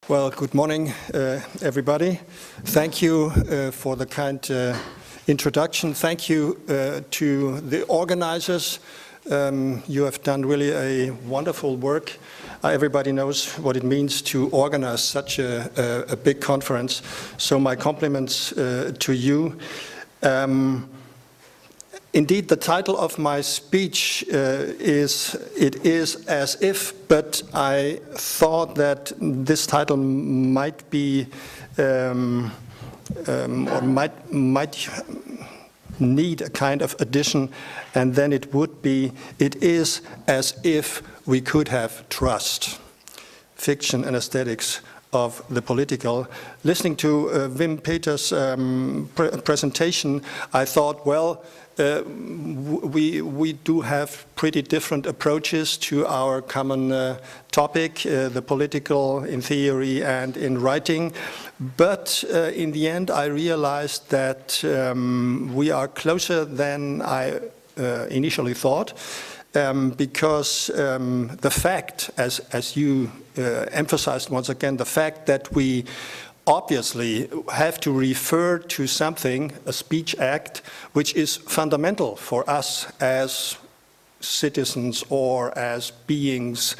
Well, good morning, everybody. Thank you for the kind introduction. Thank you to the organizers. You have done really a wonderful work. Everybody knows what it means to organize such a big conference. So my compliments to you. Indeed, the title of my speech is As If, but I thought that this title might be, or might need a kind of addition, and then it would be, it is as if we could have trust. Fiction and aesthetics of the political. Listening to Wim Peters' presentation, I thought, well, we do have pretty different approaches to our common topic, the political in theory and in writing. But in the end, I realized that we are closer than I initially thought, because the fact, as you emphasized once again, the fact that we obviously have to refer to something, a speech act, which is fundamental for us as citizens or as beings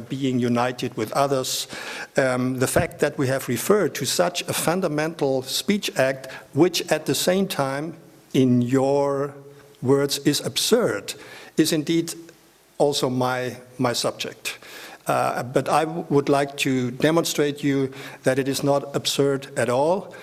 being united with others. The fact that we have referred to such a fundamental speech act, which at the same time, in your words, is absurd, is indeed also my subject. But I would like to demonstrate you that it is not absurd at all.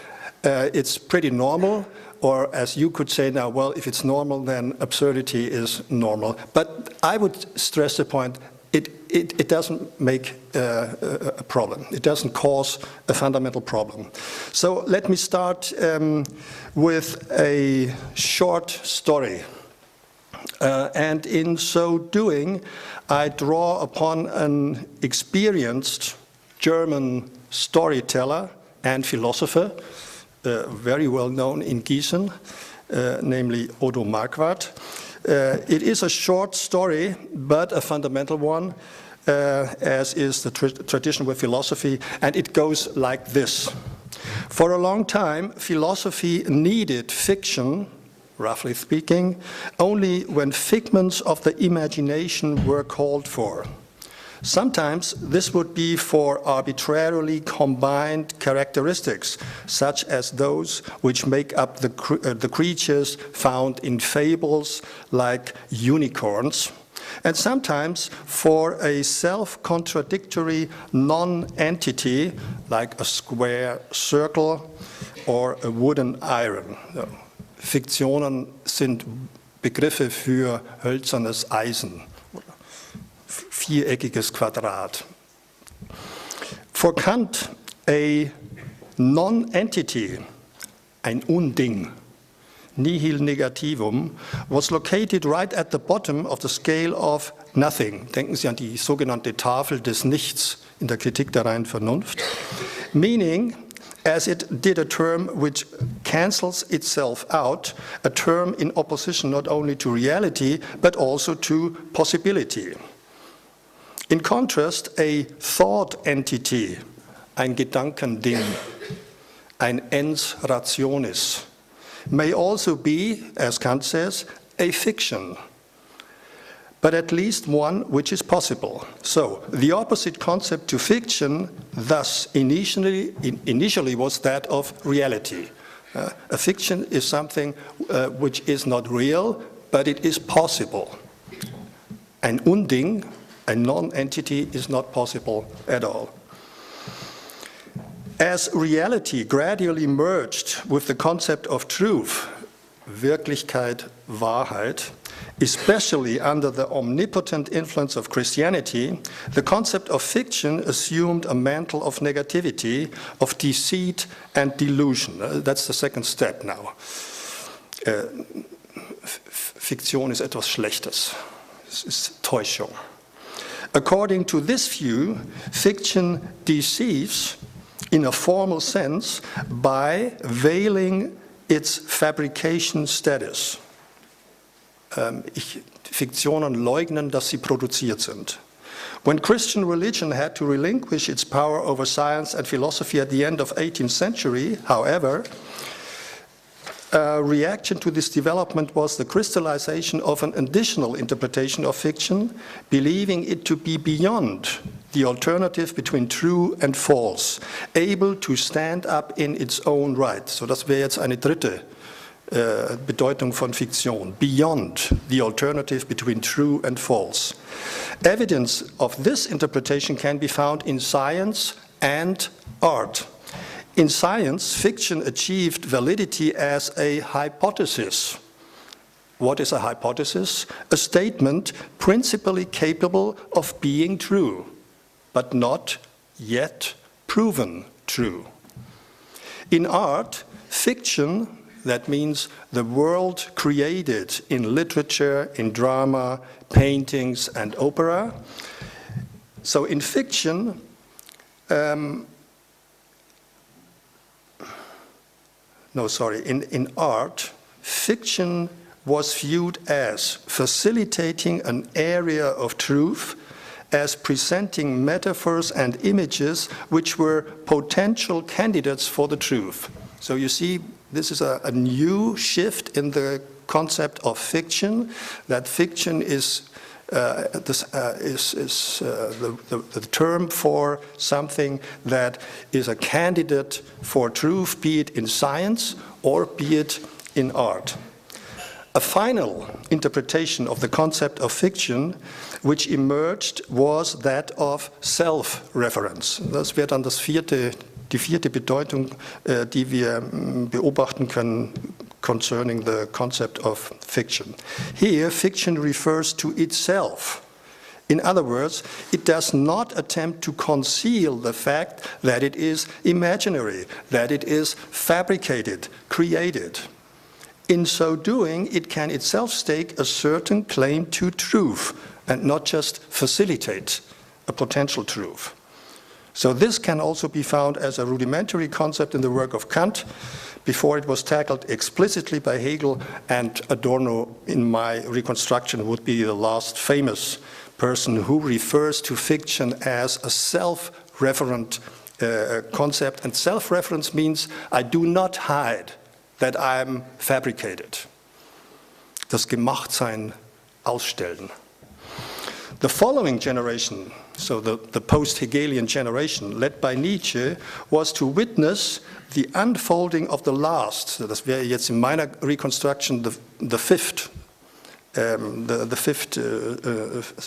It's pretty normal, or as you could say now, well, if it's normal, then absurdity is normal. But I would stress the point, it doesn't make a problem. It doesn't cause a fundamental problem. So let me start with a short story. And in so doing, I draw upon an experienced German storyteller and philosopher, very well known in Gießen, namely Odo Marquardt. It is a short story, but a fundamental one, as is the tradition with philosophy, and it goes like this. For a long time, philosophy needed fiction, roughly speaking, only when figments of the imagination were called for. Sometimes this would be for arbitrarily combined characteristics, such as those which make up the creatures found in fables like unicorns, and sometimes for a self-contradictory non-entity like a square circle or a wooden iron. Fiktionen sind Begriffe für hölzernes Eisen, viereckiges Quadrat. For Kant, a non-entity, ein Unding, nihil negativum, was located right at the bottom of the scale of nothing. Denken Sie an die sogenannte Tafel des Nichts in der Kritik der reinen Vernunft. Meaning, as it did a term which cancels itself out, a term in opposition not only to reality, but also to possibility. In contrast, a thought entity, ein Gedankending, ein ens rationis, may also be, as Kant says, a fiction, but at least one which is possible. So, the opposite concept to fiction, thus initially was that of reality. A fiction is something which is not real, but it is possible. Ein Unding, a non-entity, is not possible at all. As reality gradually merged with the concept of truth, Wirklichkeit, Wahrheit, especially under the omnipotent influence of Christianity, the concept of fiction assumed a mantle of negativity, of deceit and delusion. That's the second step now. Fiktion ist etwas Schlechtes. Es ist Täuschung. According to this view, fiction deceives in a formal sense by veiling its fabrication status. Fiktionen leugnen, dass sie produziert sind. When Christian religion had to relinquish its power over science and philosophy at the end of the 18th century, however, a reaction to this development was the crystallization of an additional interpretation of fiction, believing it to be beyond the alternative between true and false, able to stand up in its own right. So das wäre jetzt eine dritte Bedeutung von Fiktion, beyond the alternative between true and false. Evidence of this interpretation can be found in science and art. In science, fiction achieved validity as a hypothesis. What is a hypothesis? A statement principally capable of being true, but not yet proven true. In art, fiction, that means the world created in literature, in drama, paintings, and opera. So in fiction, in art, fiction was viewed as facilitating an area of truth, as presenting metaphors and images which were potential candidates for the truth. So you see, this is a new shift in the concept of fiction, that fiction is the term for something that is a candidate for truth, be it in science or be it in art. A final interpretation of the concept of fiction which emerged was that of self-reference. Das wäre dann die vierte Bedeutung, die wir beobachten können concerning the concept of fiction. Here, fiction refers to itself. In other words, it does not attempt to conceal the fact that it is imaginary, that it is fabricated, created. In so doing, it can itself stake a certain claim to truth and not just facilitate a potential truth. So this can also be found as a rudimentary concept in the work of Kant, before it was tackled explicitly by Hegel, and Adorno, in my reconstruction, would be the last famous person who refers to fiction as a self-referent concept. And self-reference means I do not hide that I'm fabricated. Das Gemachtsein ausstellen. The following generation, so the post-Hegelian generation, led by Nietzsche, was to witness the unfolding of the last, so das wäre jetzt in meiner reconstruction the fifth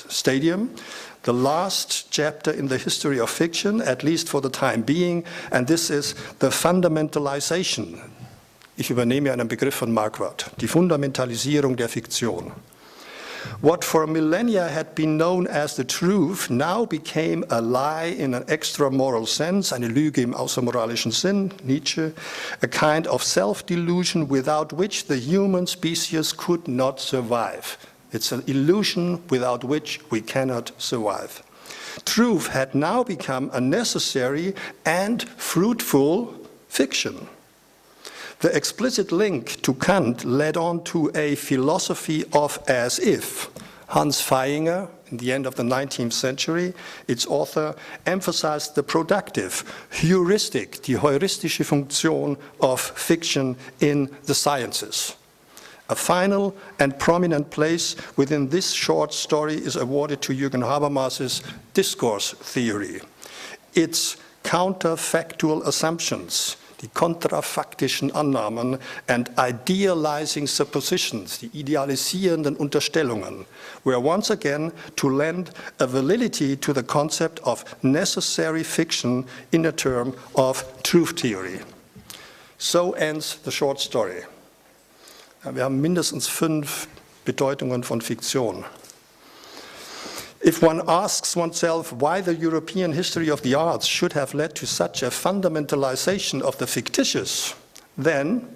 stadium, the last chapter in the history of fiction, at least for the time being, and this is the fundamentalization. Ich übernehme einen Begriff von Marquardt, die Fundamentalisierung der Fiktion. What for millennia had been known as the truth now became a lie in an extra-moral sense, eine Lüge im außermoralischen Sinn, Nietzsche, a kind of self-delusion without which the human species could not survive. It's an illusion without which we cannot survive. Truth had now become a necessary and fruitful fiction. The explicit link to Kant led on to a philosophy of as if. Hans Feinger, in the end of the 19th century, its author, emphasized the productive, heuristic, die heuristische Funktion of fiction in the sciences. A final and prominent place within this short story is awarded to Jürgen Habermas's discourse theory. Its counterfactual assumptions, die kontrafaktischen Annahmen, and idealizing suppositions, die idealisierenden Unterstellungen, were once again to lend a validity to the concept of necessary fiction in a term of truth theory. So ends the short story. Wir haben mindestens 5 Bedeutungen von Fiktion. If one asks oneself why the European history of the arts should have led to such a fundamentalization of the fictitious, then,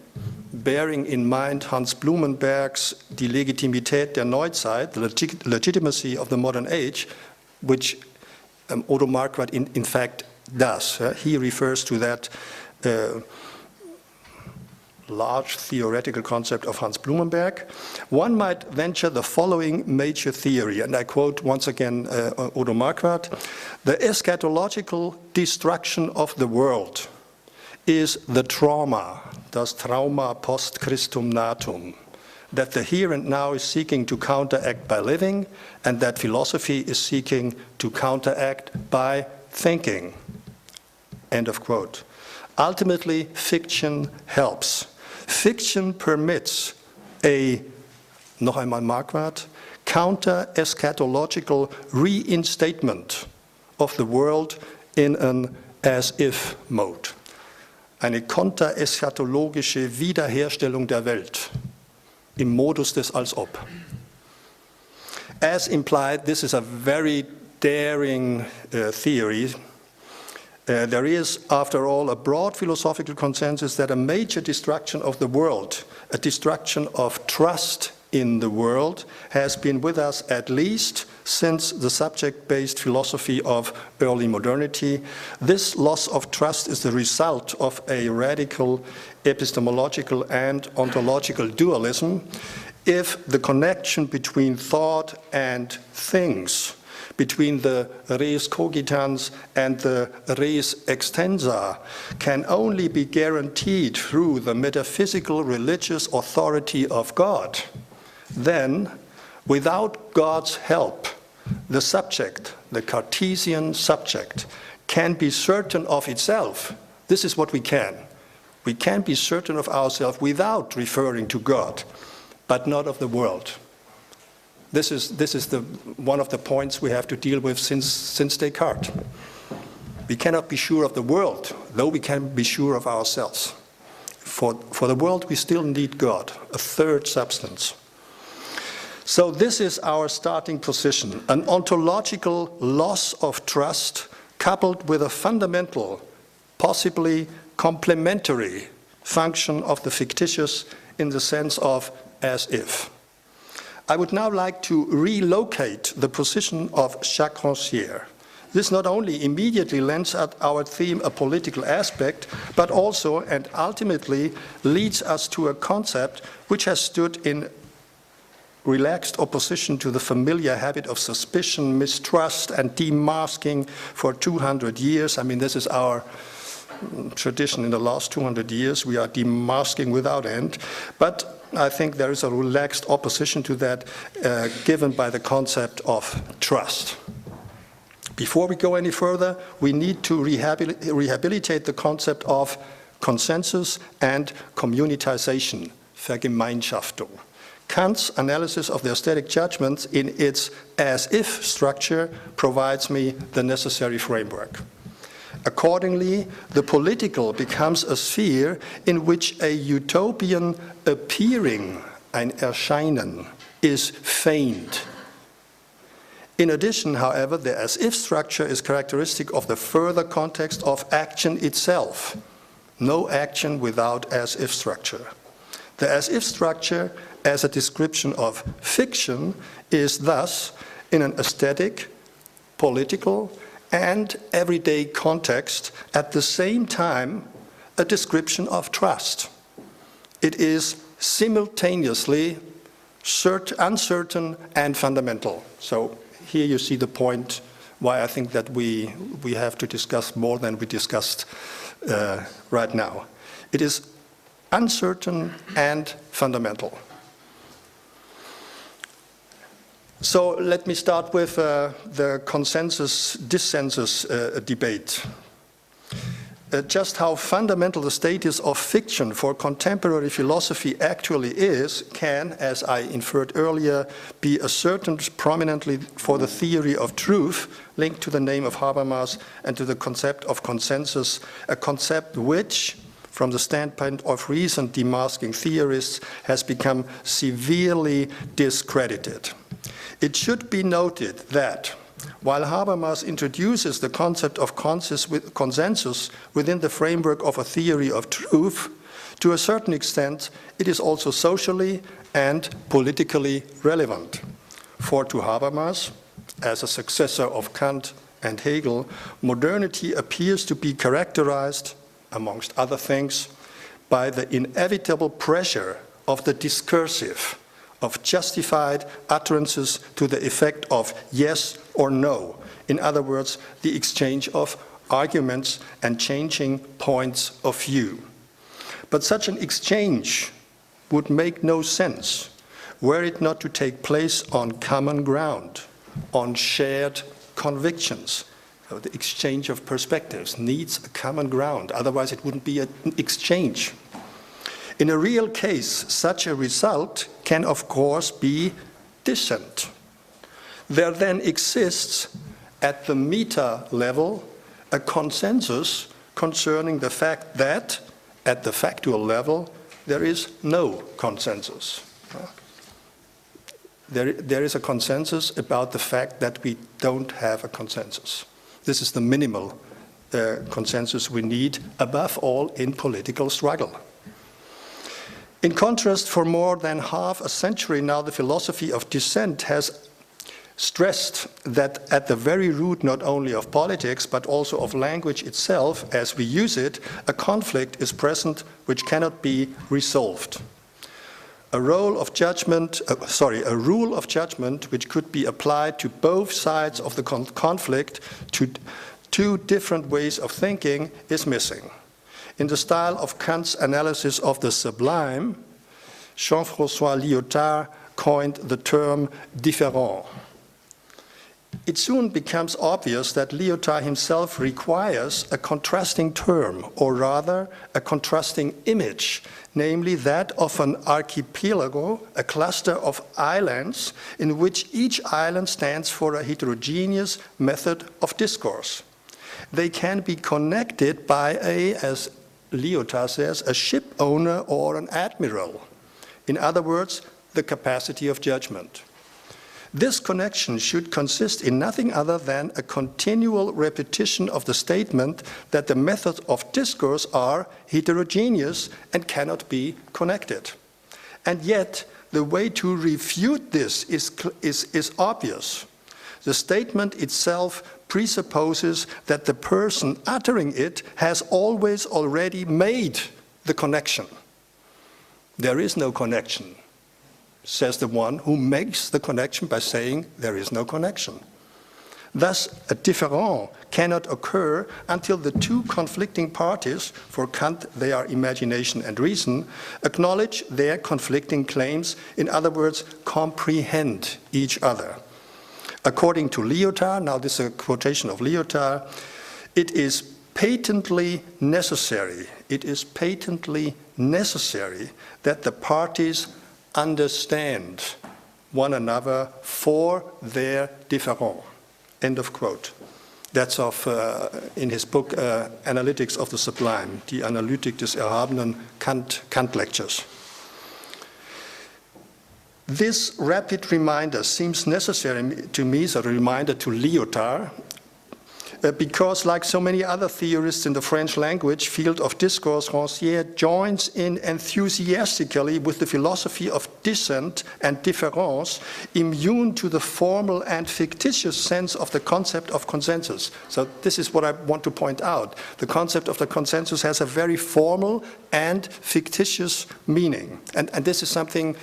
bearing in mind Hans Blumenberg's Die Legitimität der Neuzeit, the legitimacy of the modern age, which Odo Marquardt in fact does. He refers to that large theoretical concept of Hans Blumenberg, one might venture the following major theory, and I quote once again Odo Marquardt: "The eschatological destruction of the world is the trauma, das Trauma post Christum natum, that the here and now is seeking to counteract by living, and that philosophy is seeking to counteract by thinking." End of quote. Ultimately, fiction helps. Fiction permits a, noch einmal Marquardt, counter-eschatological reinstatement of the world in an as-if mode. Eine kontereschatologische Wiederherstellung der Welt im Modus des Als-Ob. As implied, this is a very daring theory. There is, after all, a broad philosophical consensus that a major destruction of the world, a destruction of trust in the world, has been with us at least since the subject-based philosophy of early modernity. This loss of trust is the result of a radical epistemological and ontological dualism. If the connection between thought and things, between the res cogitans and the res extensa, can only be guaranteed through the metaphysical religious authority of God, then, without God's help, the subject, the Cartesian subject, can be certain of itself. This is what we can. We can be certain of ourselves without referring to God, but not of the world. This is one of the points we have to deal with since Descartes. We cannot be sure of the world, though we can be sure of ourselves. For the world, we still need God, a third substance. So this is our starting position, an ontological loss of trust coupled with a fundamental, possibly complementary function of the fictitious in the sense of as if. I would now like to relocate the position of Jacques Rancière. This not only immediately lends our theme a political aspect, but also and ultimately leads us to a concept which has stood in relaxed opposition to the familiar habit of suspicion, mistrust, and demasking for 200 years. I mean, this is our tradition in the last 200 years. We are demasking without end. But I think there is a relaxed opposition to that given by the concept of trust. Before we go any further, we need to rehabilitate the concept of consensus and communitization, Vergemeinschaftung. Kant's analysis of the aesthetic judgments in its as-if structure provides me the necessary framework. Accordingly, the political becomes a sphere in which a utopian appearing, ein Erscheinen, is feigned. In addition, however, the as-if structure is characteristic of the further context of action itself. No action without as-if structure. The as-if structure as a description of fiction is thus, in an aesthetic, political, and everyday context, at the same time, a description of trust. It is simultaneously uncertain and fundamental. So here you see the point why I think that we have to discuss more than we discussed right now. It is uncertain and fundamental. So let me start with the consensus-dissensus debate. Just how fundamental the status of fiction for contemporary philosophy actually is can, as I inferred earlier, be ascertained prominently for the theory of truth linked to the name of Habermas and to the concept of consensus, a concept which, from the standpoint of recent demasking theorists, has become severely discredited. It should be noted that while Habermas introduces the concept of consensus within the framework of a theory of truth, to a certain extent it is also socially and politically relevant. For to Habermas, as a successor of Kant and Hegel, modernity appears to be characterized, amongst other things, by the inevitable pressure of the discursive, of justified utterances to the effect of yes or no. In other words, the exchange of arguments and changing points of view. But such an exchange would make no sense were it not to take place on common ground, on shared convictions. So the exchange of perspectives needs a common ground, otherwise it wouldn't be an exchange. In a real case, such a result can of course be dissent. There then exists at the meta level a consensus concerning the fact that at the factual level there is no consensus. There is a consensus about the fact that we don't have a consensus. This is the minimal consensus we need, above all in political struggle. In contrast, for more than half a century now, the philosophy of dissent has stressed that at the very root not only of politics but also of language itself as we use it, a conflict is present which cannot be resolved. A rule of judgment which could be applied to both sides of the conflict, to two different ways of thinking, is missing. In the style of Kant's analysis of the sublime, Jean-François Lyotard coined the term différent. It soon becomes obvious that Lyotard himself requires a contrasting term, or rather a contrasting image, namely that of an archipelago, a cluster of islands, in which each island stands for a heterogeneous method of discourse. They can be connected by as Lyotard says, a ship owner or an admiral. In other words, the capacity of judgment. This connection should consist in nothing other than a continual repetition of the statement that the methods of discourse are heterogeneous and cannot be connected. And yet, the way to refute this is obvious. The statement itself presupposes that the person uttering it has always already made the connection. There is no connection, says the one who makes the connection by saying there is no connection. Thus, a différent cannot occur until the two conflicting parties, for Kant they are imagination and reason, acknowledge their conflicting claims, in other words, comprehend each other. According to Lyotard, now this is a quotation of Lyotard, it is patently necessary that the parties understand one another for their différent. End of quote. That's in his book Analytics of the Sublime, Die Analytik des Erhabenen, Kant lectures. This rapid reminder seems necessary to me as a reminder to Lyotard, because like so many other theorists in the French language field of discourse, Rancière joins in enthusiastically with the philosophy of dissent and difference, immune to the formal and fictitious sense of the concept of consensus. So this is what I want to point out. The concept of the consensus has a very formal and fictitious meaning. And this is something,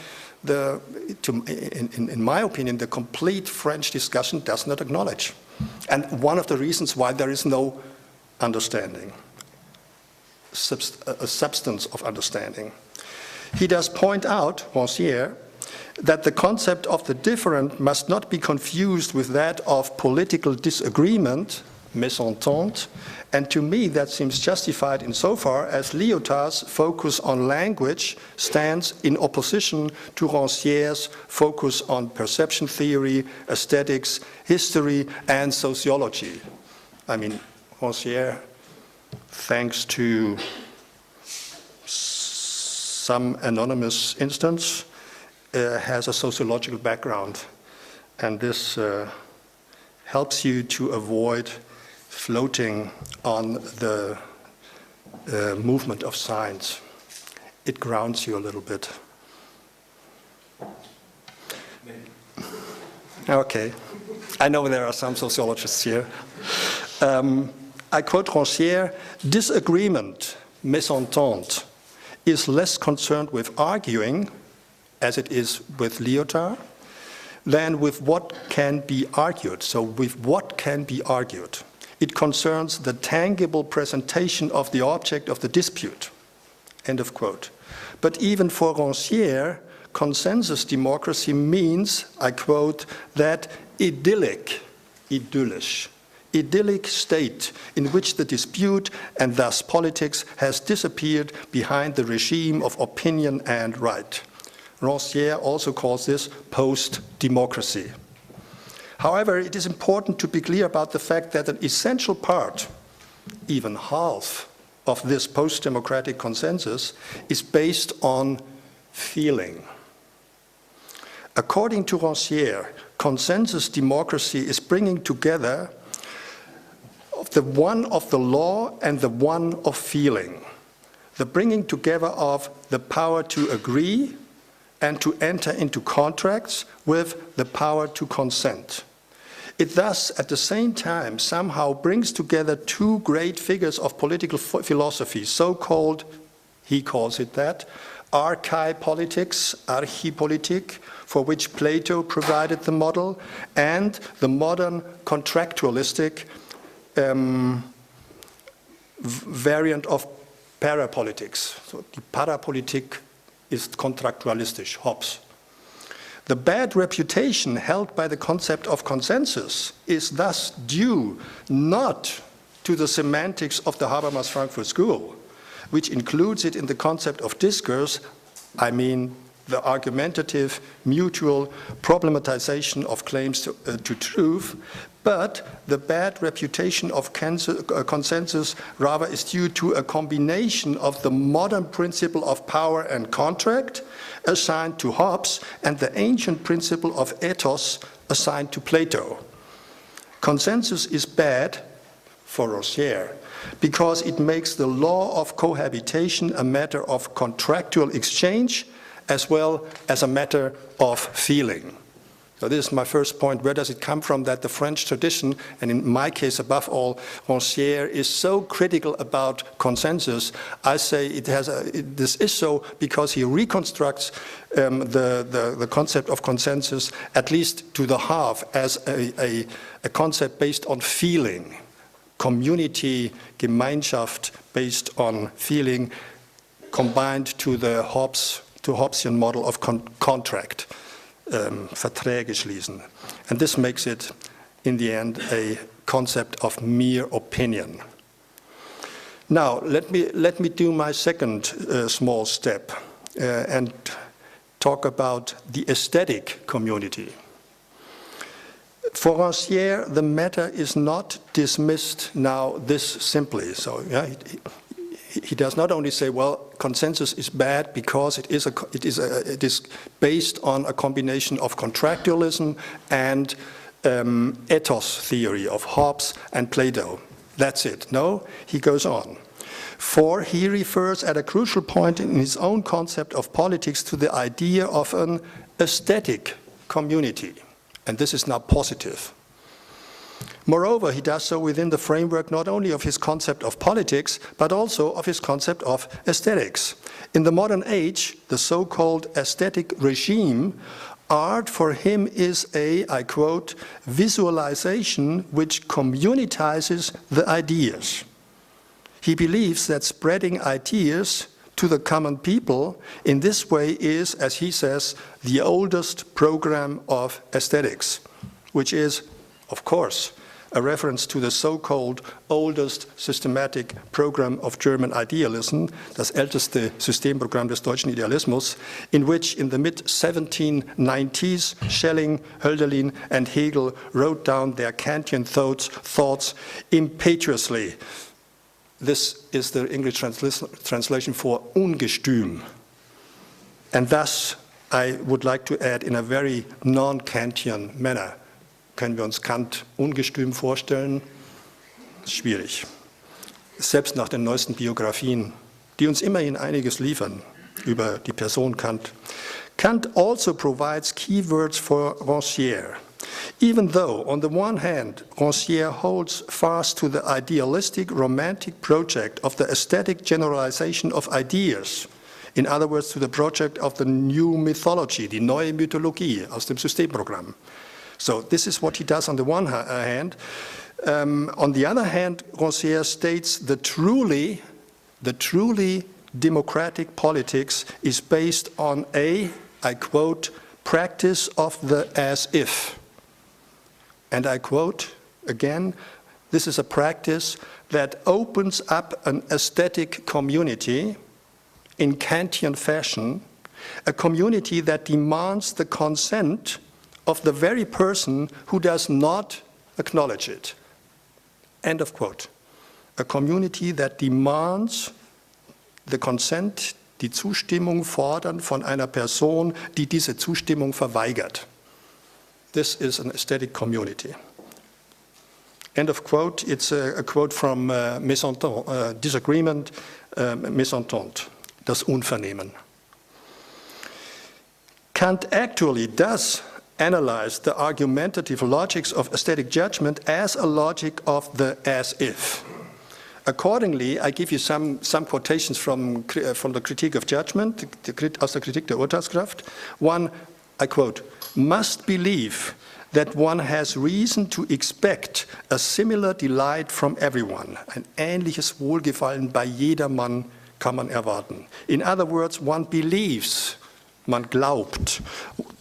in my opinion, the complete French discussion does not acknowledge. And one of the reasons why there is no understanding, a substance of understanding. He does point out, Rancière, that the concept of the different must not be confused with that of political disagreement, mésentente, and to me that seems justified insofar as Lyotard's focus on language stands in opposition to Rancière's focus on perception theory, aesthetics, history, and sociology. I mean, Rancière, thanks to some anonymous instance, has a sociological background, and this helps you to avoid floating on the movement of science. It grounds you a little bit. Okay, I know there are some sociologists here. I quote Rancière, disagreement, mésentente, is less concerned with arguing, as it is with Lyotard, than with what can be argued. So with what can be argued. It concerns the tangible presentation of the object of the dispute. End of quote. But even for Rancière, consensus democracy means, I quote, that idyllic state in which the dispute and thus politics has disappeared behind the regime of opinion and right. Rancière also calls this post-democracy. However, it is important to be clear about the fact that an essential part, even half, of this post-democratic consensus is based on feeling. According to Rancière, consensus democracy is bringing together the one of the law and the one of feeling, the bringing together of the power to agree and to enter into contracts with the power to consent. It thus, at the same time, somehow brings together two great figures of political philosophy, so-called, he calls it that, archipolitics, Archipolitik, for which Plato provided the model, and the modern contractualistic variant of parapolitics. So the Parapolitik is contractualistisch, Hobbes. The bad reputation held by the concept of consensus is thus due not to the semantics of the Habermas Frankfurt School, which includes it in the concept of discourse, I mean the argumentative, mutual problematization of claims to truth, but the bad reputation of consensus rather is due to a combination of the modern principle of power and contract assigned to Hobbes and the ancient principle of ethos assigned to Plato. Consensus is bad for Rancière because it makes the law of cohabitation a matter of contractual exchange as well as a matter of feeling. So this is my first point. Where does it come from that the French tradition, and in my case above all, Rancière, is so critical about consensus? I say this is so because he reconstructs the concept of consensus, at least to the half, as a concept based on feeling. Community, Gemeinschaft, based on feeling, combined to the Hobbesian model of contract, Verträge schließen. And this makes it, in the end, a concept of mere opinion. Now, let me do my second small step and talk about the aesthetic community. For Rancière, the matter is not dismissed now this simply. So, yeah, he does not only say, well, consensus is bad because it is based on a combination of contractualism and ethos theory of Hobbes and Plato. That's it. No, he goes on. For he refers at a crucial point in his own concept of politics to the idea of an aesthetic community. And this is now positive. Moreover, he does so within the framework not only of his concept of politics, but also of his concept of aesthetics. In the modern age, the so-called aesthetic regime, art for him is a, I quote, visualization which communitizes the ideas. He believes that spreading ideas to the common people in this way is, as he says, the oldest program of aesthetics, which is, of course, a reference to the so-called oldest systematic program of German idealism, das älteste Systemprogramm des deutschen Idealismus, in which in the mid-1790s Schelling, Hölderlin and Hegel wrote down their Kantian thoughts impetuously. This is the English translation for ungestüm. And thus, I would like to add in a very non-Kantian manner, können wir uns Kant ungestüm vorstellen? Schwierig. Selbst nach den neuesten Biografien, die uns immerhin einiges liefern über die Person Kant. Kant also provides keywords for Rancière. Even though, on the one hand, Rancière holds fast to the idealistic, romantic project of the aesthetic generalization of ideas, In other words, to the project of the new mythology, die neue Mythologie aus dem Systemprogramm. So this is what he does on the one hand. On the other hand, Rancière states the truly democratic politics is based on a, I quote, practice of the as-if. And I quote again, this is a practice that opens up an aesthetic community in Kantian fashion, a community that demands the consent of the very person who does not acknowledge it. End of quote. A community that demands the consent, die Zustimmung fordern von einer Person, die diese Zustimmung verweigert. This is an aesthetic community. End of quote. It's a quote from Disagreement, Mésentente, das Unvernehmen. Kant actually does analyze the argumentative logics of aesthetic judgment as a logic of the as-if. Accordingly, I give you some quotations from the Critique of Judgment, aus der Kritik der Urteilskraft. One, I quote, must believe that one has reason to expect a similar delight from everyone. Ein ähnliches Wohlgefallen bei jedermann kann man erwarten. In other words, one believes, man glaubt,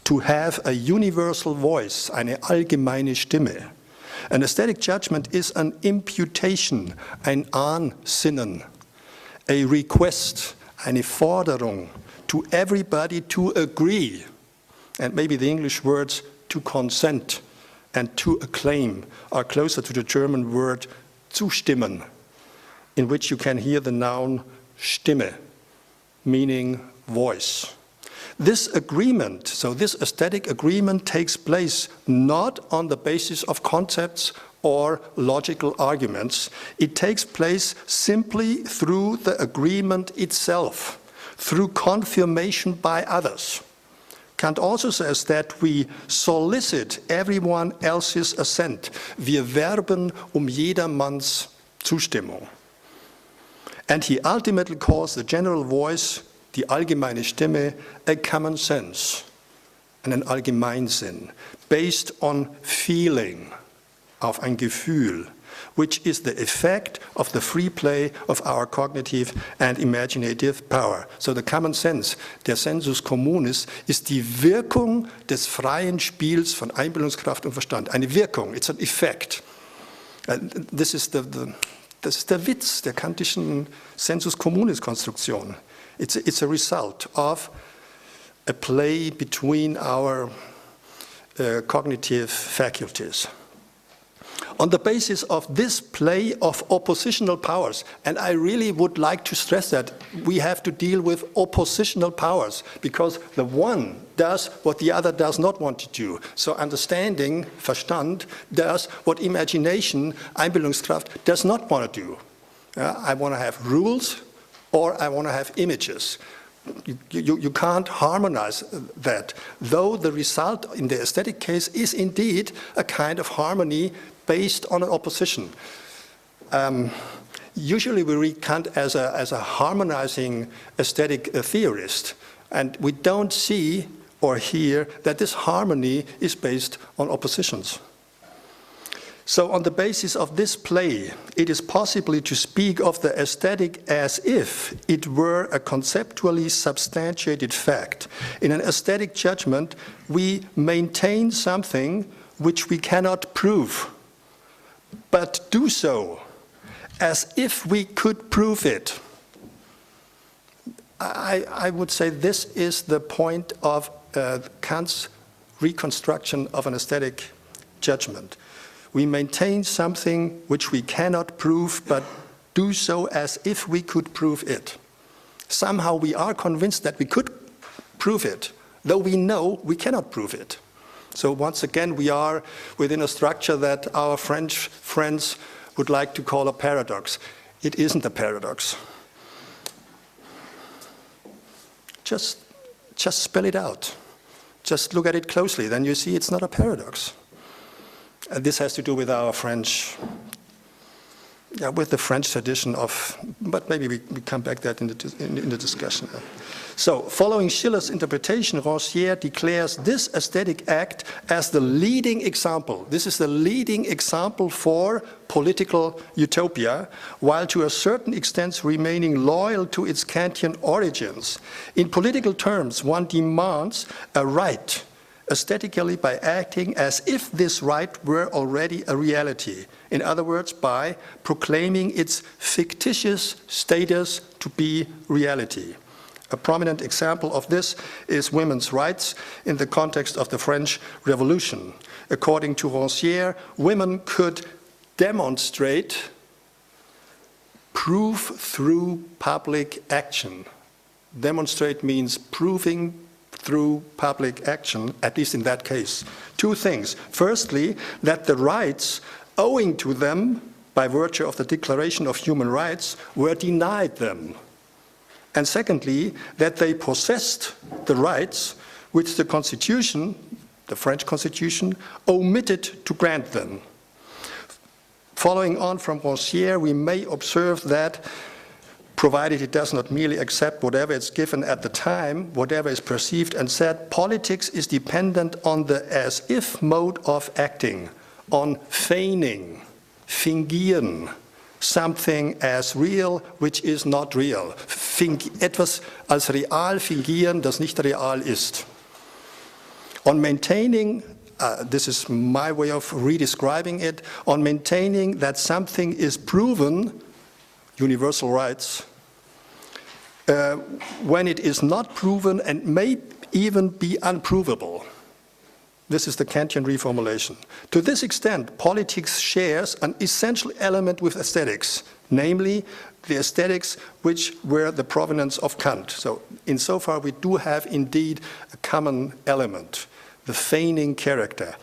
to have a universal voice, eine allgemeine Stimme. An aesthetic judgment is an imputation, ein Ansinnen, a request, eine Forderung to everybody to agree, and maybe the English words to consent and to acclaim are closer to the German word zustimmen, in which you can hear the noun Stimme, meaning voice. This agreement, so this aesthetic agreement takes place not on the basis of concepts or logical arguments. It takes place simply through the agreement itself, through confirmation by others. Kant also says that we solicit everyone else's assent. Wir werben jedermanns Zustimmung. And he ultimately calls the general voice, die allgemeine Stimme, a common sense, einen Allgemeinsinn, based on feeling, auf ein Gefühl, which is the effect of the free play of our cognitive and imaginative power. So the common sense, der Sensus communis, ist die Wirkung des freien Spiels von Einbildungskraft und Verstand. Eine Wirkung, it's an effect. Das ist der Witz der kantischen Sensus communis Konstruktion. It's a result of a play between our cognitive faculties. On the basis of this play of oppositional powers, and I really would like to stress that we have to deal with oppositional powers, because the one does what the other does not want to do. So understanding, Verstand, does what imagination, Einbildungskraft, does not want to do. I want to have rules, or I want to have images. You can't harmonize that, though the result in the aesthetic case is indeed a kind of harmony based on an opposition. Usually we read Kant as a harmonizing aesthetic theorist, and we don't see or hear that this harmony is based on oppositions. So on the basis of this play, it is possible to speak of the aesthetic as if it were a conceptually substantiated fact. In an aesthetic judgment, we maintain something which we cannot prove, but do so as if we could prove it. I would say this is the point of Kant's reconstruction of an aesthetic judgment. We maintain something which we cannot prove, but do so as if we could prove it. Somehow we are convinced that we could prove it, though we know we cannot prove it. So once again, we are within a structure that our French friends would like to call a paradox. It isn't a paradox. Just spell it out. Just look at it closely, then you see it's not a paradox. This has to do with our French yeah, with the French tradition of, but maybe we come back that in the discussion. So, following Schiller's interpretation, Rancière declares this aesthetic act as the leading example. This is the leading example for political utopia, while to a certain extent remaining loyal to its Kantian origins. In political terms, one demands a right, aesthetically by acting as if this right were already a reality. In other words, by proclaiming its fictitious status to be reality. A prominent example of this is women's rights in the context of the French Revolution. According to Rancière, women could demonstrate proof through public action. Demonstrate means proving through public action, at least in that case. Two things. Firstly, that the rights owing to them by virtue of the Declaration of Human Rights were denied them. And secondly, that they possessed the rights which the Constitution, the French Constitution, omitted to grant them. Following on from Rancière, we may observe that, provided it does not merely accept whatever is given at the time, whatever is perceived and said, politics is dependent on the as-if mode of acting, on feigning, fingieren, something as real which is not real. Etwas als real fingieren, das nicht real ist. On maintaining, this is my way of redescribing it, on maintaining that something is proven, universal rights, when it is not proven and may even be unprovable. This is the Kantian reformulation. To this extent, politics shares an essential element with aesthetics, namely the aesthetics which were the provenance of Kant. So insofar we do have indeed a common element, the feigning character.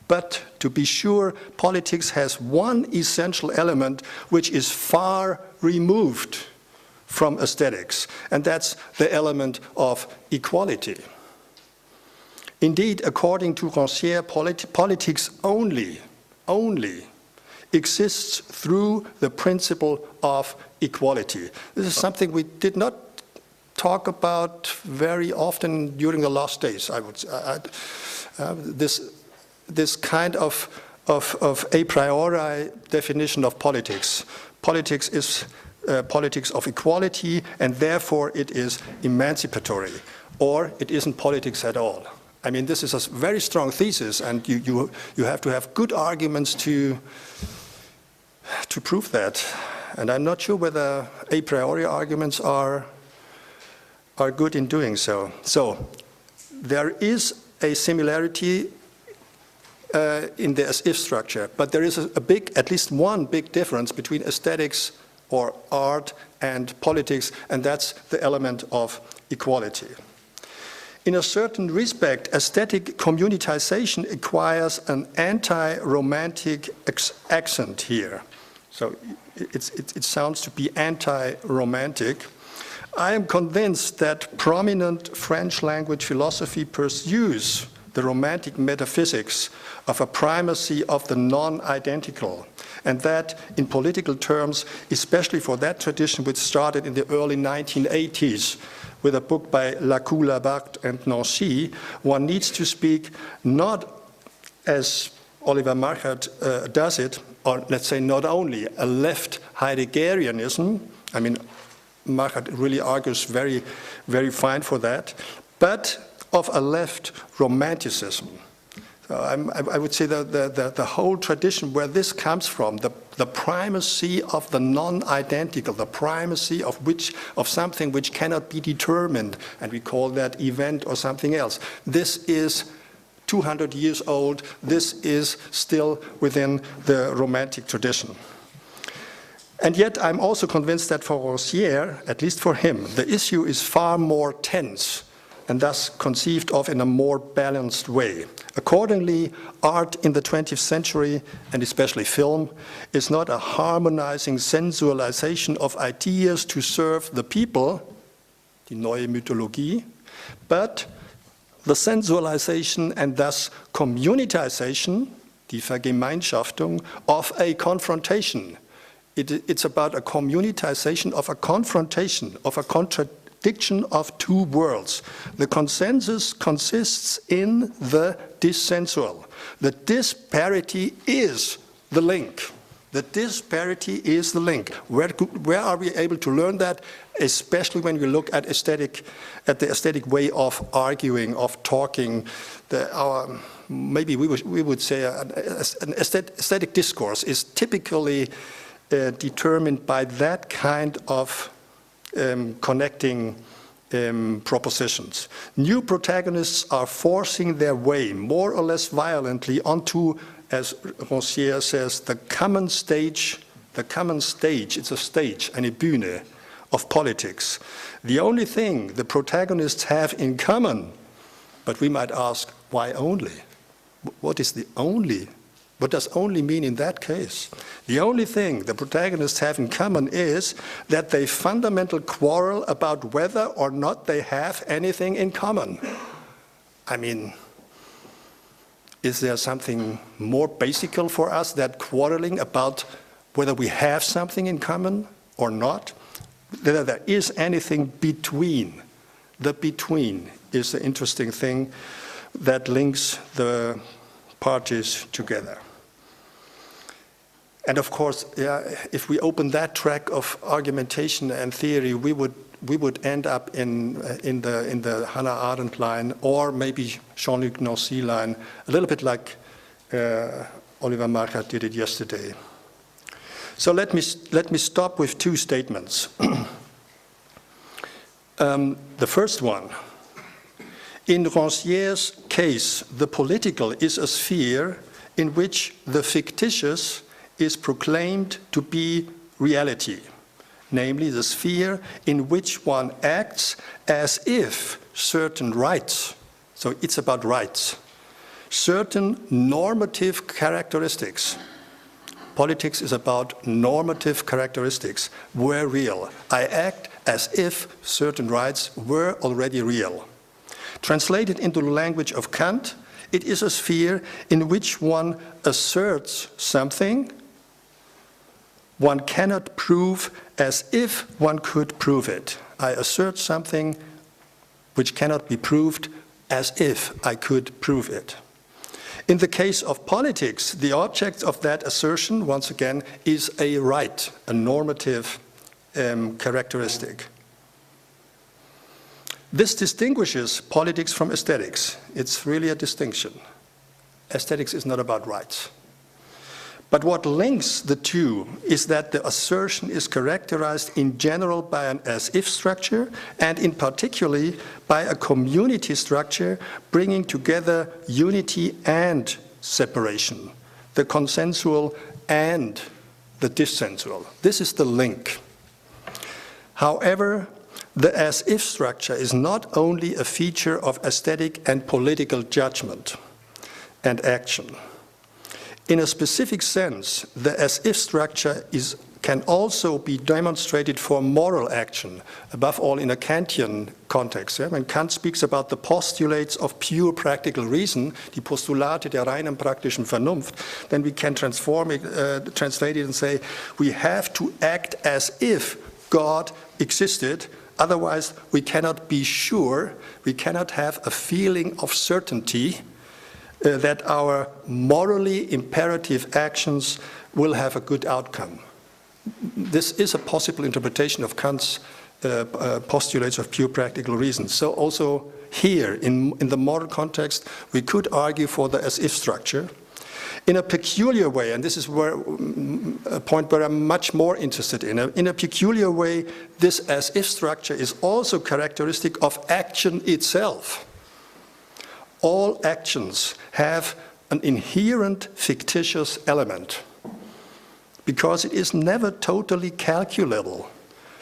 But to be sure, politics has one essential element which is far removed from aesthetics, and that's the element of equality. Indeed, according to Rancière, politics only exists through the principle of equality. This is something we did not talk about very often during the last days, I would say. This kind of a priori definition of politics. Politics is politics of equality, and therefore it is emancipatory, or it isn't politics at all. I mean, this is a very strong thesis, and you have to have good arguments to prove that. And I'm not sure whether a priori arguments are good in doing so. So there is a similarity in the as-if structure, but there is at least one big difference between aesthetics or art and politics, and that's the element of equality. In a certain respect, aesthetic communitization acquires an anti-romantic accent here. So it sounds to be anti-romantic. I am convinced that prominent French language philosophy pursues the romantic metaphysics of a primacy of the non-identical, and that in political terms, especially for that tradition which started in the early 1980s, with a book by Lacoux, Labarthe, and Nancy, one needs to speak not as Oliver Marchart does it, or let's say not only a left Heideggerianism, I mean, Marchart really argues very, very fine for that, but of a left romanticism. So I would say the whole tradition where this comes from, the primacy of the non-identical, the primacy of something which cannot be determined, and we call that event or something else. This is 200 years old. This is still within the romantic tradition. And yet I'm also convinced that for Rancière, at least for him, the issue is far more tense and thus conceived of in a more balanced way. Accordingly, art in the 20th century, and especially film, is not a harmonizing sensualization of ideas to serve the people, die neue Mythologie, but the sensualization and thus communitization, die Vergemeinschaftung, of a confrontation It's about a communitization of a confrontation, of a contradiction of two worlds. The consensus consists in the dissensual. The disparity is the link. The disparity is the link. Where are we able to learn that? Especially when we look at the aesthetic way of arguing, of talking. Maybe we would say an aesthetic discourse is typically determined by that kind of connecting propositions. New protagonists are forcing their way more or less violently onto, as Rancière says, the common stage. It's a stage, eine Bühne of politics. The only thing the protagonists have in common, but we might ask, why only? What is the only? What does only mean in that case? The only thing the protagonists have in common is that they fundamentally quarrel about whether or not they have anything in common. I mean, is there something more basic for us than quarreling about whether we have something in common or not? Whether there is anything between. The between is the interesting thing that links the parties together. And of course, if we open that track of argumentation and theory, we would end up in the Hannah Arendt line, or maybe Jean-Luc Nancy line, a little bit like Oliver Marchart did it yesterday. So let me stop with two statements. The first one, in Rancière's case, the political is a sphere in which the fictitious is proclaimed to be reality, namely the sphere in which one acts as if certain rights, so it's about rights, certain normative characteristics. Politics is about normative characteristics, were real. I act as if certain rights were already real. Translated into the language of Kant, it is a sphere in which one asserts something one cannot prove as if one could prove it. I assert something which cannot be proved as if I could prove it. In the case of politics, the object of that assertion, once again, is a right, a normative characteristic. This distinguishes politics from aesthetics. It's really a distinction. Aesthetics is not about rights. But what links the two is that the assertion is characterized in general by an as-if structure, and in particular by a community structure bringing together unity and separation, the consensual and the dissensual. This is the link. However, the as-if structure is not only a feature of aesthetic and political judgment and action. In a specific sense, the as-if structure can also be demonstrated for moral action, above all in a Kantian context. When Kant speaks about the postulates of pure practical reason, die Postulate der reinen praktischen Vernunft, then we can translate it and say, we have to act as if God existed, otherwise we cannot be sure, we cannot have a feeling of certainty that our morally imperative actions will have a good outcome. This is a possible interpretation of Kant's postulates of pure practical reason. So also here, in the moral context, we could argue for the as-if structure. In a peculiar way, and this is a point where I'm much more interested in a peculiar way, this as-if structure is also characteristic of action itself. All actions have an inherent fictitious element because it is never totally calculable,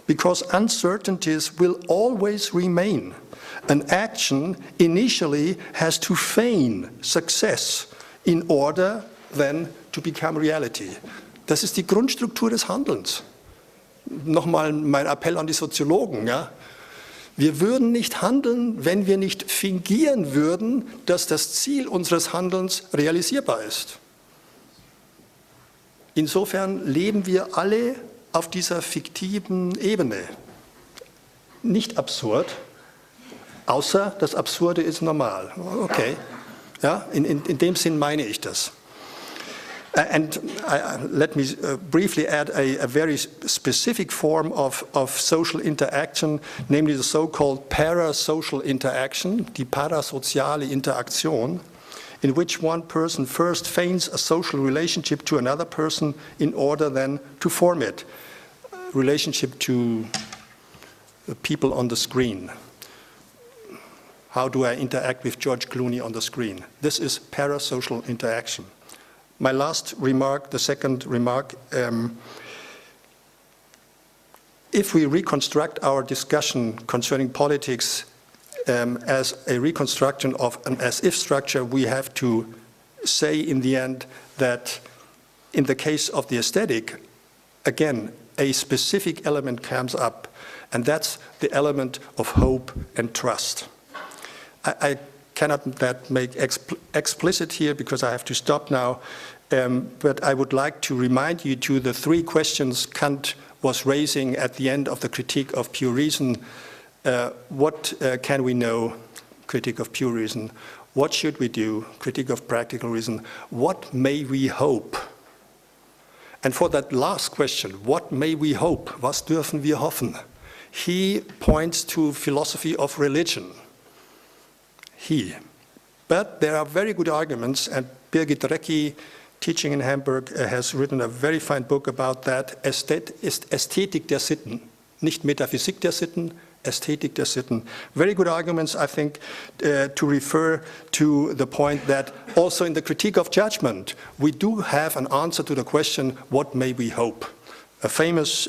because uncertainties will always remain. An action initially has to feign success in order then to become reality. Das ist die Grundstruktur des Handelns. Nochmal mein Appell an die Soziologen, ja? Wir würden nicht handeln, wenn wir nicht fingieren würden, dass das Ziel unseres Handelns realisierbar ist. Insofern leben wir alle auf dieser fiktiven Ebene. Nicht absurd, außer das Absurde ist normal. Okay, ja, in dem Sinn meine ich das. And let me briefly add a very specific form of social interaction, namely the so-called parasocial interaction, die parasoziale Interaktion, in which one person first feigns a social relationship to another person in order then to form it. Relationship to the people on the screen. How do I interact with George Clooney on the screen? This is parasocial interaction. My last remark, the second remark, if we reconstruct our discussion concerning politics as a reconstruction of an as-if structure, we have to say in the end that in the case of the aesthetic, again, a specific element comes up, and that's the element of hope and trust. I cannot that make explicit here because I have to stop now, but I would like to remind you to the three questions Kant was raising at the end of the Critique of Pure Reason. What can we know? Critique of Pure Reason. What should we do? Critique of Practical Reason. What may we hope? And for that last question, what may we hope? Was dürfen wir hoffen? He points to philosophy of religion. But there are very good arguments, and Birgit Recki, teaching in Hamburg, has written a very fine book about that, Ästhetik der Sitten, nicht Metaphysik der Sitten, Ästhetik der Sitten. Very good arguments, I think, to refer to the point that also in the critique of judgment, we do have an answer to the question, what may we hope? A famous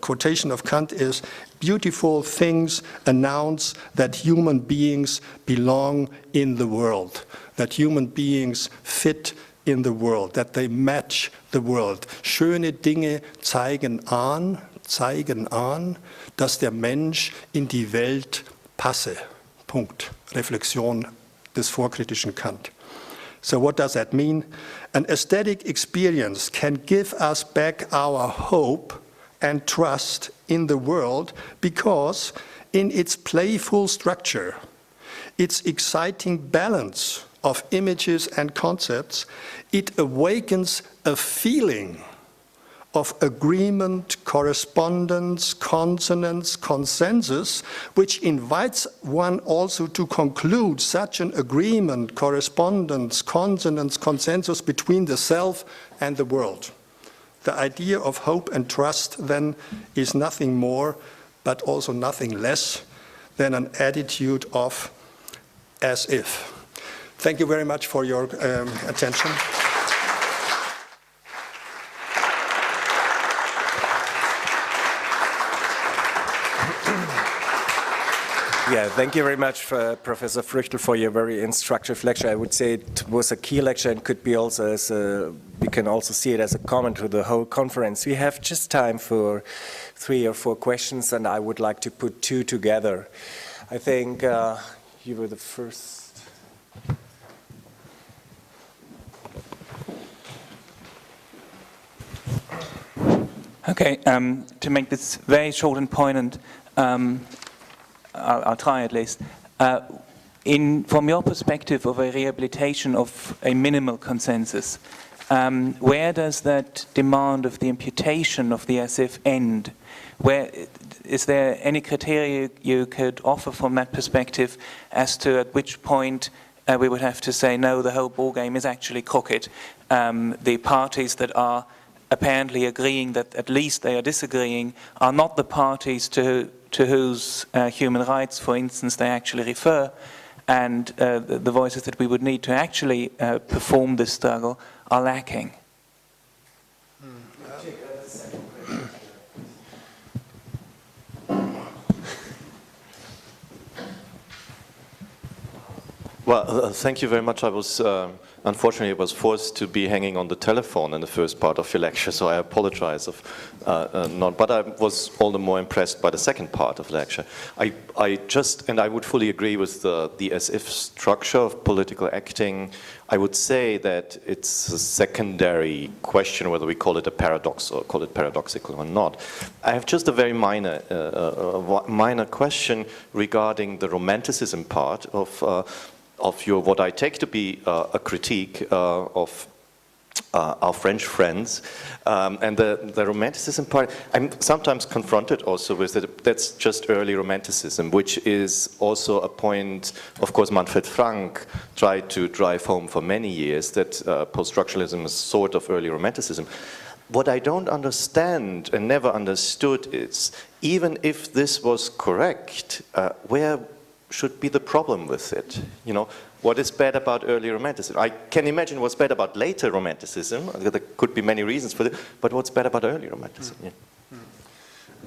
quotation of Kant is, beautiful things announce that human beings belong in the world, that human beings fit in the world, that they match the world. Schöne Dinge zeigen an, dass der Mensch in die Welt passe. Punkt. Reflexion des vorkritischen Kant. So what does that mean? An aesthetic experience can give us back our hope and trust in the world because in its playful structure, its exciting balance of images and concepts, it awakens a feeling of agreement, correspondence, consonance, consensus, which invites one also to conclude such an agreement, correspondence, consonance, consensus between the self and the world. The idea of hope and trust then is nothing more, but also nothing less than an attitude of as if. Thank you very much for your attention. Yeah, thank you very much, Professor Fürchtl, for your very instructive lecture. I would say it was a key lecture and could be also as we can also see it as a comment to the whole conference. We have just time for 3 or 4 questions, and I would like to put 2 together. I think you were the first. Okay, to make this very short and poignant, I'll try at least. From your perspective of a rehabilitation of a minimal consensus, where does that demand of the imputation of the as if end? Where is there any criteria you could offer from that perspective as to at which point we would have to say no, the whole ball game is actually crooked? The parties that are apparently agreeing that at least they are disagreeing are not the parties to whose human rights, for instance, they actually refer, and the voices that we would need to actually perform this struggle are lacking. Well, thank you very much. I was, unfortunately, I was forced to be hanging on the telephone in the first part of your lecture, so I apologize but I was all the more impressed by the second part of the lecture. And I would fully agree with the as-if structure of political acting. I would say that it's a secondary question whether we call it a paradox or call it paradoxical or not. I have just a very minor question regarding the romanticism part of your, what I take to be a critique of our French friends, and the romanticism part. I'm sometimes confronted also with that. That's just early romanticism, which is also a point, of course, Manfred Frank tried to drive home for many years, that post-structuralism is sort of early romanticism. What I don't understand and never understood is, even if this was correct, where should be the problem with it? You know, what is bad about early romanticism? I can imagine what's bad about later romanticism. There could be many reasons for it, but what's bad about early romanticism?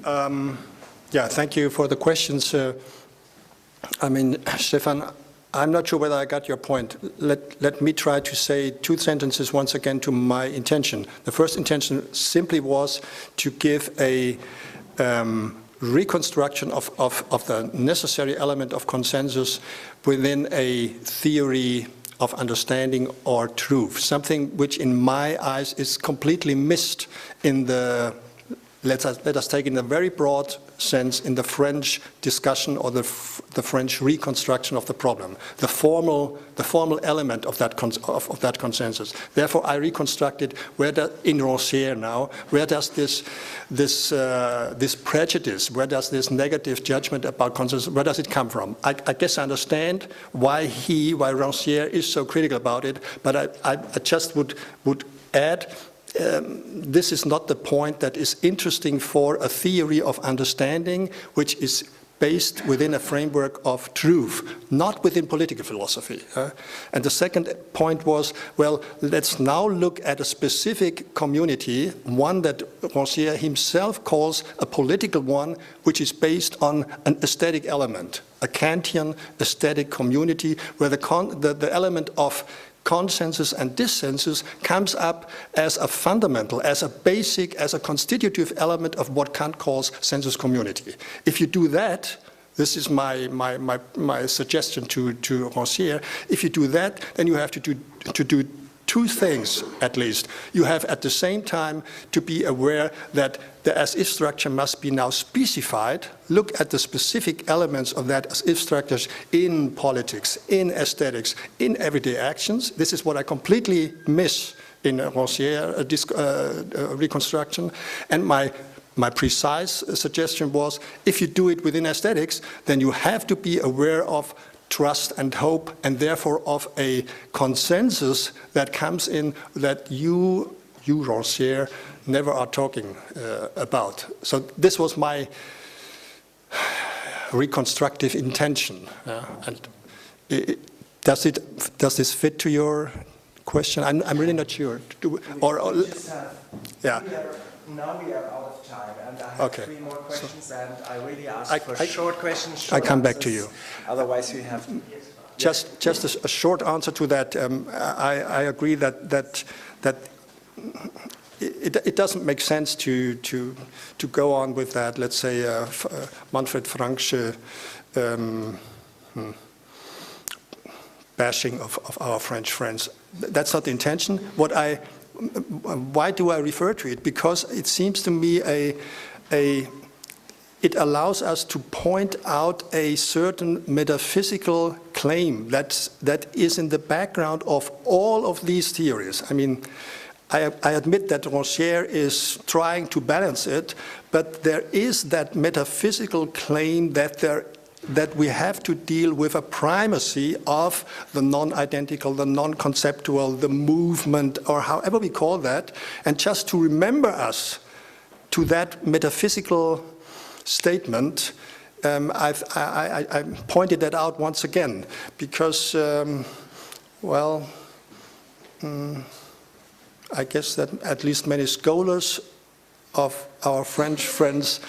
Yeah, thank you for the questions. I mean, Stefan, I'm not sure whether I got your point. Let me try to say two sentences once again to my intention. The first intention simply was to give a reconstruction of the necessary element of consensus within a theory of understanding or truth, something which in my eyes is completely missed in the, let us take in a very broad sense, in the French discussion or the French reconstruction of the problem, the formal element of that consensus. Therefore, I reconstructed in Rancière now, where does this prejudice, where does this negative judgment about consensus, where does it come from? I guess I understand why Rancière is so critical about it, but I just would add. This is not the point that is interesting for a theory of understanding, which is based within a framework of truth, not within political philosophy. And the second point was, well, let's now look at a specific community, one that Rancière himself calls a political one, which is based on an aesthetic element, a Kantian aesthetic community, where the element of consensus and dissensus comes up as a fundamental, as a basic, as a constitutive element of what Kant calls sensus community. If you do that, this is my suggestion to Rancière, if you do that, then you have to do two things at least. You have at the same time to be aware that the as-if structure must be now specified. Look at the specific elements of that as-if structures in politics, in aesthetics, in everyday actions. This is what I completely miss in Rancière reconstruction. And my precise suggestion was, if you do it within aesthetics, then you have to be aware of trust and hope, and therefore of a consensus that comes in that you Rancière, never are talking about. So this was my reconstructive intention. And does this fit to your question? I'm really not sure. Yeah. Now we are out of time, and I have three more questions, and I really ask for short questions. I come back to you. Otherwise, we have. Just a short answer to that. I agree that it doesn't make sense to go on with that. Let's say Manfred Franksche bashing of our French friends. That's not the intention. Why do I refer to it? Because it seems to me it allows us to point out a certain metaphysical claim that is in the background of all of these theories. I mean, I admit that Rancière is trying to balance it, but there is that metaphysical claim that we have to deal with a primacy of the non-identical, the non-conceptual, the movement, or however we call that, and just to remember us to that metaphysical statement, I pointed that out once again, because, I guess that at least many scholars of our French friends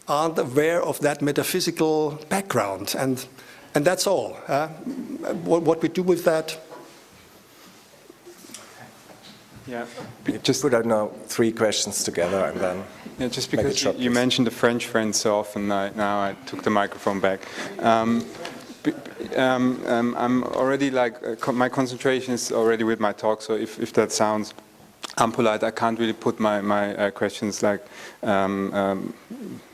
aren't aware of that metaphysical background, and And that's all. What we do with that? Yeah, just put out now 3 questions together and then. Yeah, just because you mentioned the French friends so often, now I took the microphone back. I'm already my concentration is already with my talk, so if that sounds unpolite, I can't really put my questions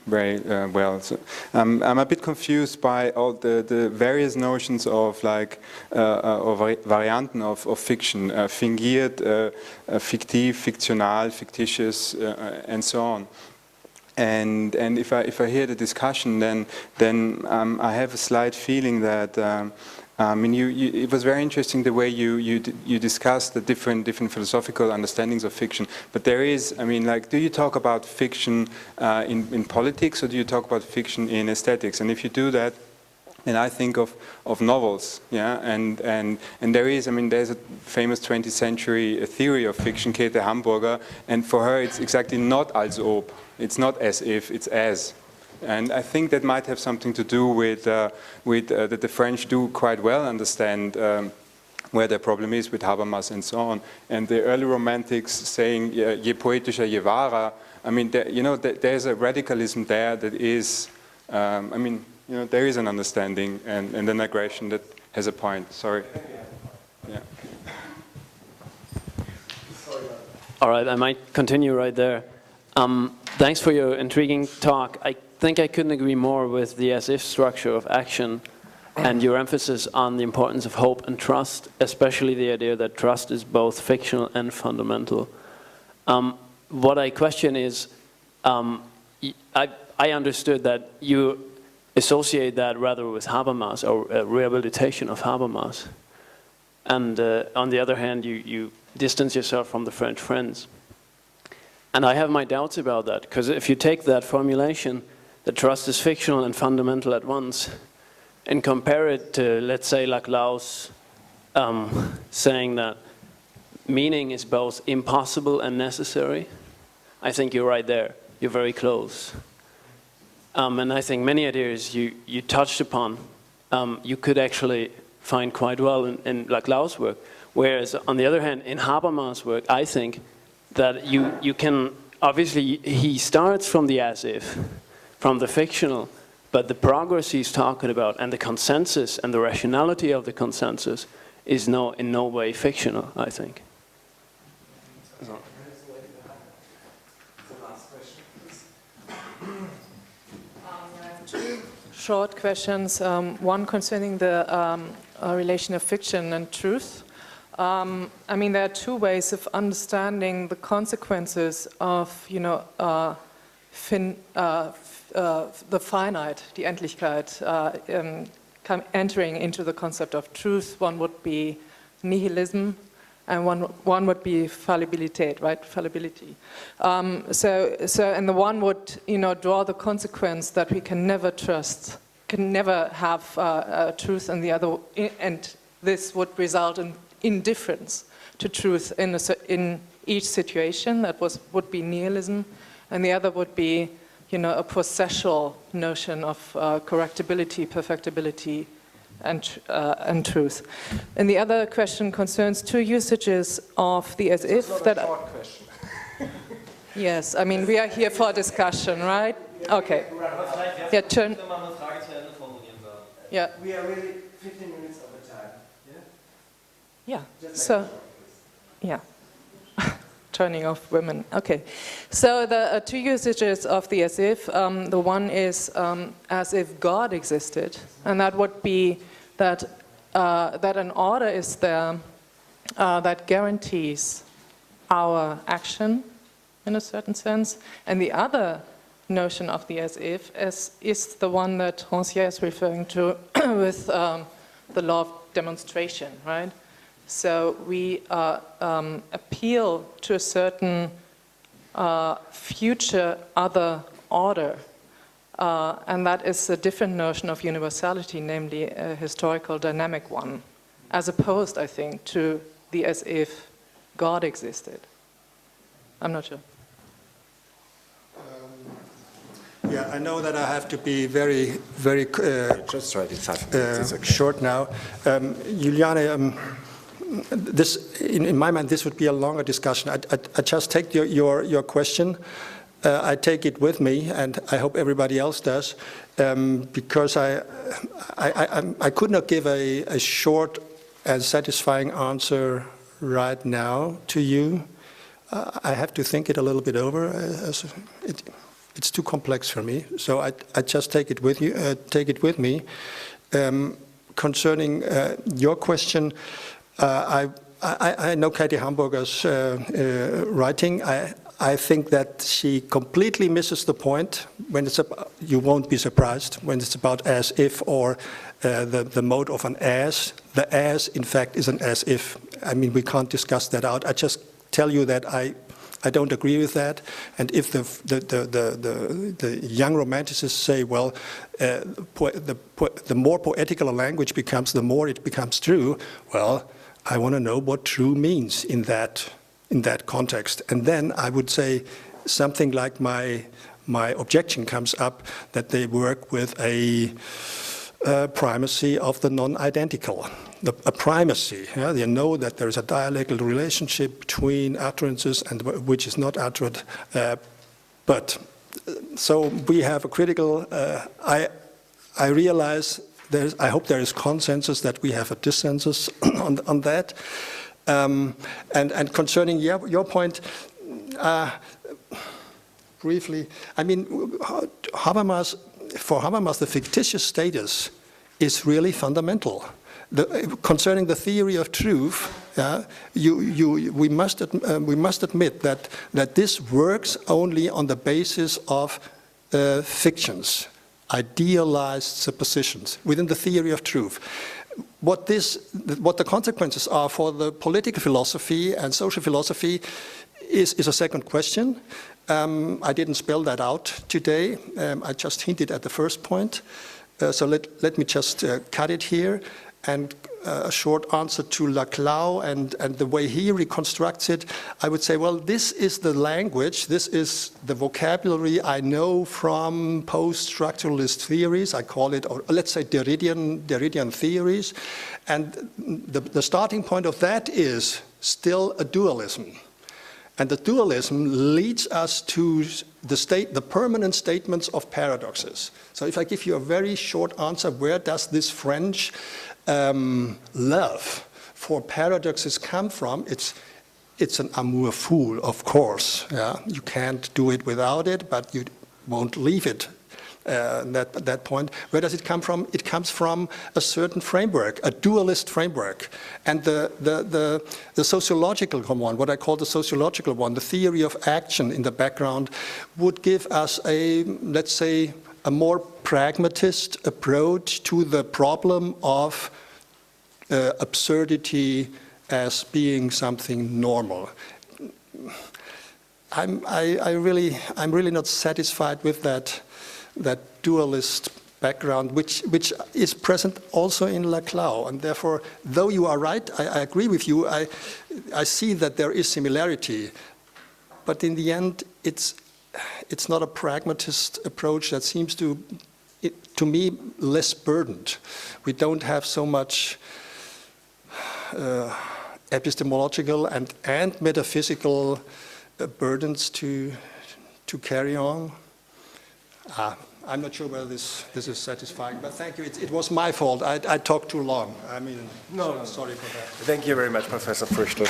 very well. So, I'm a bit confused by all the various notions of Varianten of fiction, fingiert, fiktiv, fiktional, fictitious, and so on. And if I hear the discussion, then I have a slight feeling that it was very interesting the way you discussed the different philosophical understandings of fiction. But there is, do you talk about fiction in politics, or do you talk about fiction in aesthetics? And if you do that, then I think of novels, yeah. And there is, there's a famous 20th century theory of fiction, Käthe Hamburger, and for her it's exactly not als ob. It's not as if, it's as. And I think that might have something to do with that the French do quite well understand where their problem is with Habermas and so on. And the early romantics saying, je poetischer, je wahrer, there's a radicalism there that is, there is an understanding and an aggression that has a point. Sorry. Yeah. All right, I might continue right there. Thanks for your intriguing talk. I think I couldn't agree more with the as-if structure of action and your emphasis on the importance of hope and trust, especially the idea that trust is both fictional and fundamental. What I question is, I understood that you associate that rather with Habermas, or rehabilitation of Habermas. And on the other hand, you distance yourself from the French friends. And I have my doubts about that, because if you take that formulation, that trust is fictional and fundamental at once, and compare it to, let's say, Laclau's saying that meaning is both impossible and necessary, I think you're right there. You're very close. And I think many ideas you touched upon, you could actually find quite well in Laclau's work. Whereas, on the other hand, in Habermas' work, I think that you can, obviously, he starts from the as-if, from the fictional, but the progress he's talking about and the consensus and the rationality of the consensus is in no way fictional, I think. Two short questions, one concerning the relation of fiction and truth. There are 2 ways of understanding the consequences of, the finite, die Endlichkeit, entering into the concept of truth. One would be nihilism, and one would be fallibilität, right? Fallibility. And the one would, draw the consequence that we can never trust, can never have truth, and the other, and this would result in indifference to truth in each situation. That would be nihilism, and the other would be, a processual notion of correctability, perfectibility, and truth. And the other question concerns 2 usages of the as-if. It's not a short question. Yes, we are here for a discussion, right? Okay. Yeah, turn. Yeah. We are really 15 minutes over time. Yeah, so, yeah, turning off women. Okay, so the 2 usages of the as-if, the one is as if God existed, and that would be that an order is there that guarantees our action in a certain sense, and the other notion of the as-if is the one that Rancière is referring to with the law of demonstration, right? So we appeal to a certain future other order, and that is a different notion of universality, namely a historical dynamic one, as opposed, I think, to the as-if God existed. I'm not sure. Yeah, I know that I have to be very, very Just try it 5 minutes. It's okay. short now. Juliane, this, in my mind, this would be a longer discussion. I just take your question. I take it with me, and I hope everybody else does, because I could not give a short and satisfying answer right now to you. I have to think it a little bit over. It's too complex for me, so I just take it with you. Take it with me. Concerning your question, I know Katie Hamburger's writing. I think that she completely misses the point when it's about, you won't be surprised, when it's about as if or the mode of an as. The as, in fact, is an as if. I mean, we can't discuss that out. I just tell you that I don't agree with that. And if the young romanticists say, well, the more poetical a language becomes, the more it becomes true, well, I want to know what true means in that context. And then I would say something like my objection comes up, that they work with a primacy of the non-identical. A primacy, yeah? They know that there is a dialectical relationship between utterances and which is not uttered. But so we have a critical, I realize, I hope there is consensus that we have a dissensus on that. And concerning your point, briefly, I mean, for Habermas, the fictitious status is really fundamental. Concerning the theory of truth, we must admit that this works only on the basis of fictions, idealized suppositions within the theory of truth. What the consequences are for the political philosophy and social philosophy is a second question. I didn't spell that out today. I just hinted at the first point. So let me just cut it here. And a short answer to Laclau and the way he reconstructs it, I would say, well, this is the language, this is the vocabulary I know from post-structuralist theories. I call it, or let's say, Derridian theories. And the starting point of that is still a dualism. And the dualism leads us to the permanent statements of paradoxes. So if I give you a very short answer, where does this French love for paradoxes come from? It's an amour fou, of course. Yeah? You can't do it without it, but you won't leave it. That point. Where does it come from? It comes from a certain framework, a dualist framework. And the sociological one, what I call the sociological one, the theory of action in the background, would give us let's say, a more pragmatist approach to the problem of absurdity as being something normal. I'm really not satisfied with that dualist background, which is present also in Laclau. And therefore, though you are right, I agree with you, I see that there is similarity. But in the end, it's not a pragmatist approach that seems to me, less burdened. We don't have so much epistemological and metaphysical burdens to carry on. I'm not sure whether this is satisfying, but thank you. It was my fault. I talked too long. I mean, no, sorry for that. Thank you very much, Professor Fürchtl.